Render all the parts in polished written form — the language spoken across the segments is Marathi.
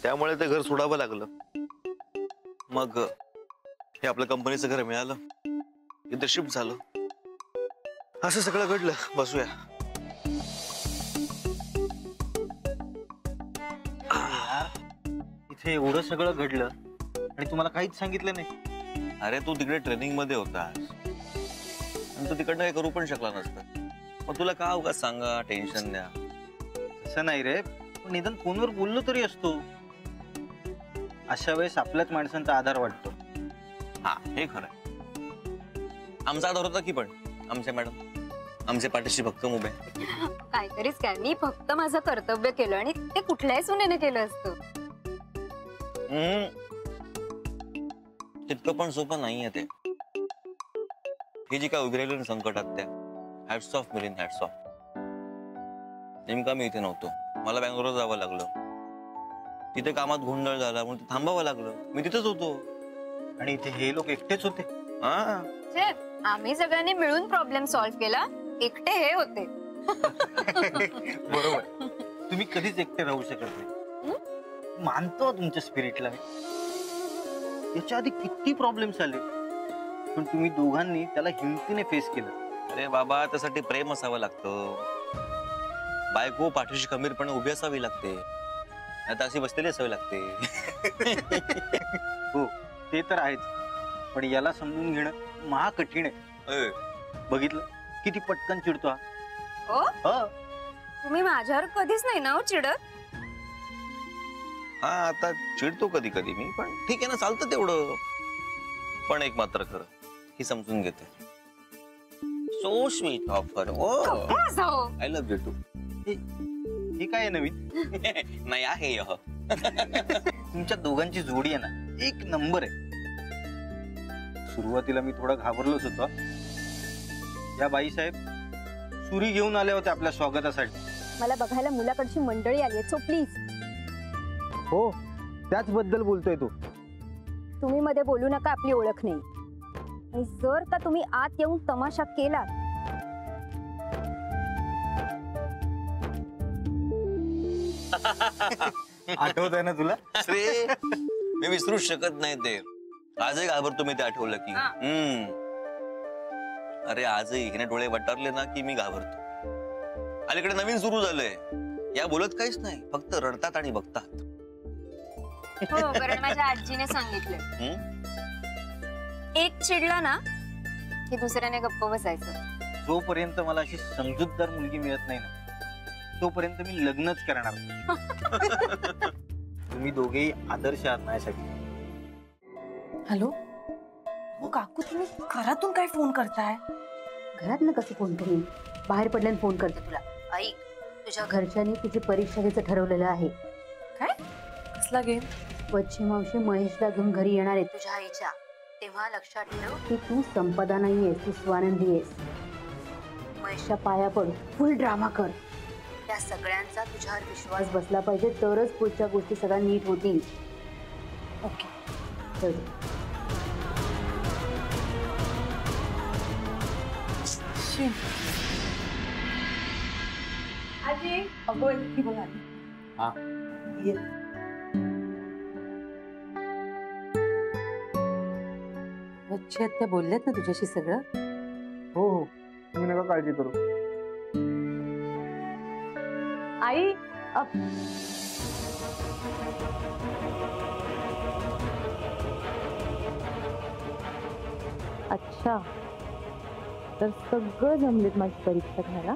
त्यामुळे ते घर सोडावं लागलं. मग हे आपलं कंपनीचं घर मिळालं, इथे शिफ्ट झालं. असं सगळं घडलं. बसूया. इथे एवढं सगळं घडलं आणि तुम्हाला काहीच सांगितलं नाही. अरे तू तिकडे ट्रेनिंग मध्ये होतास आणि तू तिकडनं काही करू पण शकला नसता. मग तुला का उगाच सांगा टेन्शन द्या. असं नाही रे, पण निदान फोनवर बोललो तरी असतो. अशा वेळेस आपल्याच माणसांचा आधार वाटतो. हा हे खरं. आमचा आधार होता की, पण आमच्या मॅडम आमचे पाठीशी भक्कम उभे. काहीतरीच काय, मी फक्त माझं कर्तव्य केलं आणि ते कुठल्याही सुनेने केलं असतं. तितकं पण सोपं नाहीये ते. हे जी काय उभी राहिली ना संकटात, त्या hats off Milind, hats off. नेमका मी इथे नव्हतो, मला बँगलोरला जावं लागलं. तिथे कामात गोंधळ झाला म्हणून थांबावं लागलं. मी तिथेच होतो आणि इथे हे लोक एकटेच होते. आम्ही सगळ्यांनी मिळून प्रॉब्लेम सॉल्व्ह केला, एकटे हे होते. बरोबर. तुम्ही कधीच एकटे राहू शकत नाही. मानतो तुमच्या स्पिरिटला. याच्या आधी किती प्रॉब्लेम्स आले, पण तुम्ही दोघांनी त्याला हिमतीने फेस केलं. अरे बाबा, त्यासाठी प्रेम असावं लागतं. बायको पाठीशी खंबीरपणे उभी असावी लागते, आता अशी बसलेली असावी लागते. हो ते तर आहेच, पण याला समजून घेणं महा कठीण आहे. बघितलं किती पटकन चिडतो हा. हो, तुम्ही माझ्यावर कधीच नाही ना चिडत. हा आता चिडतो कधी कधी मी, पण ठीक आहे ना, चालतं तेवढं. पण एक मात्र खरं, ही समजून घेते. So sweet of her. I love you too. हे काय नवीन? नाही आहे. तुमच्या दोघांची जोडी आहे ना, एक नंबर आहे. सुरुवातीला मी थोडा घाबरलोच होतो. या बाईसाहेब सुरी घेऊन आल्या होत्या आपल्या स्वागतासाठी. मला बघायला मुलाकडची मंडळी आली, सो प्लीज. हो, त्याच बद्दल बोलतोय तू. तुम्ही मध्ये बोलू नका, आपली ओळख नाही. आणि जर का तुम्ही आत येऊन तमाशा केला, आठवत आहे ना तुला? अरे मी विसरूच शकत नाही ते. आजही घाबरतो मी ते आठवलं की. अरे आजही हिने डोळे वटारले ना की मी घाबरतो. अलीकडे नवीन सुरू झालंय. या बोलत काहीच नाही, फक्त रडतात आणि बघतात. हो, कारण माझ्या आजीने सांगितलं, एक चिडला ना की दुसऱ्याने गप्प बसायचं. जोपर्यंत मला अशी समजूतदार मुलगी मिळत नाही ना, तोपर्यंत मी लग्नच करणार. तुम्ही दोघेही आदर्श आहात माझ्यासाठी. हॅलो, हो काकू, तुम्ही घरातून काय फोन करताय? घरात ना कसं फोन करीन, बाहेर पडल्याने फोन करते तुला. ऐक, तुझ्या घरच्यांनी तुझी परीक्षा घ्यायचं ठरवलेलं आहे. काय? कसला गेम? वच्छी मावशी महेशला घेऊन घरी येणार आहे तुझ्या आईच्या. तेव्हा लक्षात ठेव की तू संपदा नाहीयेस, तू स्वानंदी आहेस. महेशच्या पाया पड, फुल ड्रामा कर. त्या सगळ्यांचा तुझ्यावर विश्वास बसला पाहिजे, तरच पुढच्या गोष्टी सगळ्या नीट होतील. ओके. चल. आजी, अगं ती बघा. हा ये. वच्छी आत्या बोलल्यात ना तुझ्याशी सगळं? हो हो, तुम्ही नका काळजी करू. आई, अच्छा, तर सगळं जमलेत माझी परीक्षा घ्यायला.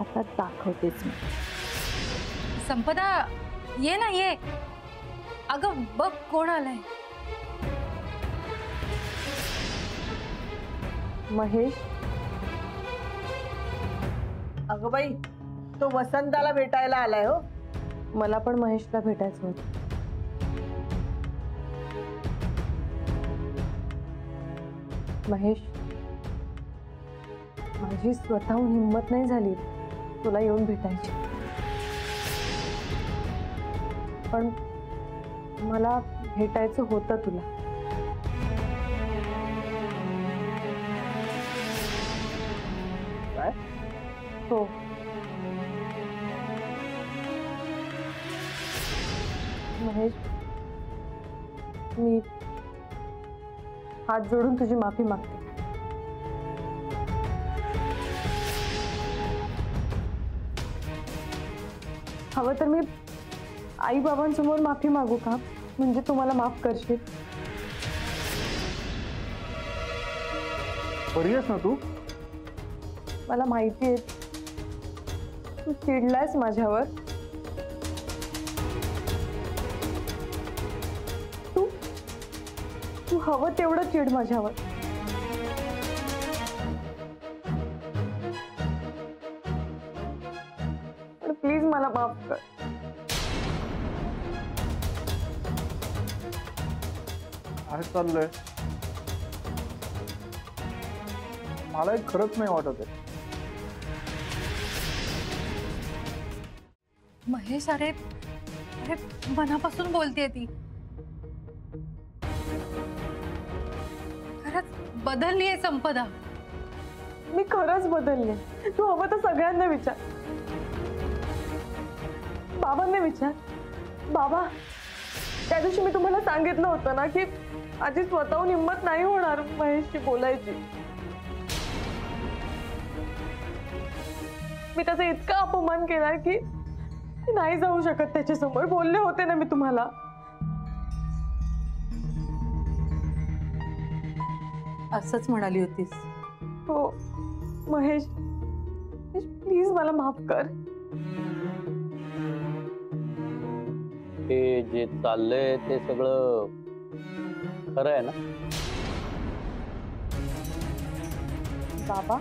आता दाखवतेच मी. संपदा ये ना, ये. अगं बघ कोण आलंय. महेश. अगं बाई, तो वसंताला भेटायला आलाय. हो, मला पण महेशला भेटायचं होतं. महेश, माझी स्वतःहून हिंमत नाही झाली तुला येऊन भेटायची, पण मला भेटायचं होतं तुला. काय? हो, महेश, मी हात जोडून तुझी माफी मागते. हवं तर मी आई बाबांसमोर माफी मागू का? म्हणजे तुम्हाला माफ करशील? बरी आहेस ना तू? मला माहिती आहे तू चिडलायस माझ्यावर. तू तू हवं तेवढं चिड माझ्यावर. पण प्लीज मला माफ कर. काय चाललंय? मला एक खरंच नाही वाटत आहे. महेश, अरे अरे मनापासून बोलतेय ती. खरंच बदलली आहे संपदा. मी खरंच बदलले. तू हवं तर सगळ्यांना विचार. बाबांना विचार. बाबा, त्या दिवशी मी तुम्हाला सांगितलं होतं ना की आजी स्वतःहून हिंमत नाही होणार महेशशी बोलायची. मी त्याचा इतका अपमान केलाय की नाही जाऊ शकत त्याच्यासमोर. बोलले होते ना मी तुम्हाला. असंच म्हणाली होतीस. हो महेश, प्लीज मला माफ कर. हे जे चाललंय ते सगळं खरं आहे ना? बाबा,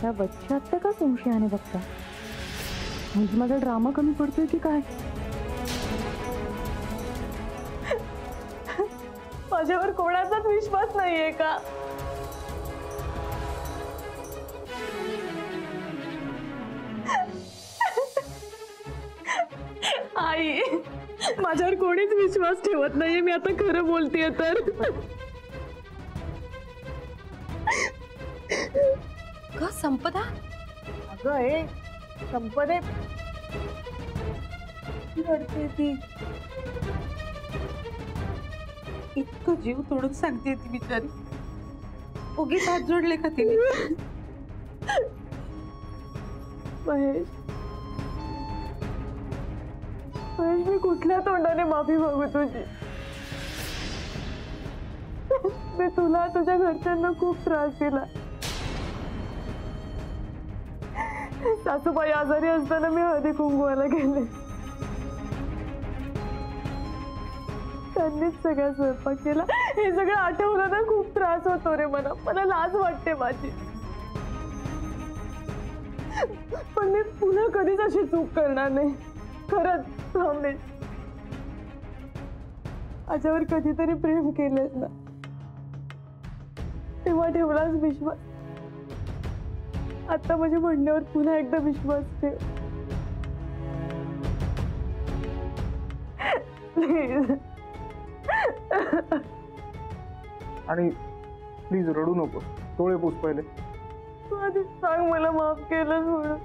त्या बच्ची आत्ता का संशयाने बघता? म्हणजे माझा ड्रामा कमी पडतोय की काय? माझ्यावर कोणाचाच विश्वास नाहीये का? आई, माझ्यावर कोणीच विश्वास ठेवत नाहीये. मी आता खरं बोलतेय तर. का संपदा? अगं हे संपदे रडते ती. इतकं जीव तोडून सांगते ती बिचारी. उगीच हात जोडले का तिने? महेश, महेश, मी कुठल्या तोंडाने माफी मागू तुझी? मी तुला तुझ्या घरच्यांना खूप त्रास दिला. सासूबाई आजारी असताना मी हळदी कुंकवाला गेले. त्यांनीच सगळा स्वयंपाक केला. हे सगळं आठवलं ना खूप त्रास होतो रे मला. मला लाज वाटते माझी. पण मी पुन्हा कधीच अशी चूक करणार नाही. खरंच प्रॉमिस. माझ्यावर कधीतरी प्रेम केलेस ना, तेव्हा ठेवलाच विश्वास. आता माझ्या म्हणण्यावर पुन्हा एकदा विश्वास ठेव प्लीज. आणि प्लीज रडू नको. डोळे पुस पहिले. तू आधी सांग मला माफ केलं म्हणून.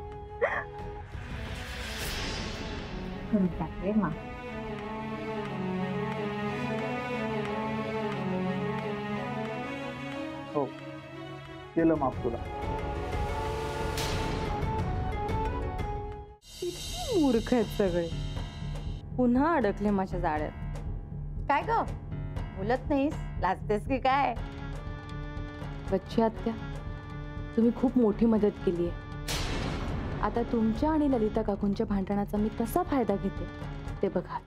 हो, केलं माफ तुला. मूर्ख आहेत सगळे. पुन्हा अडकले माझ्या जाळ्यात. काय ग, बोलत नाहीस? लाजतेस की काय? बच्ची आत्या, तुम्ही खूप मोठी मदत केली आहे. आता तुमच्या आणि ललिता काकूंच्या भांडणाचा मी कसा फायदा घेते ते बघा.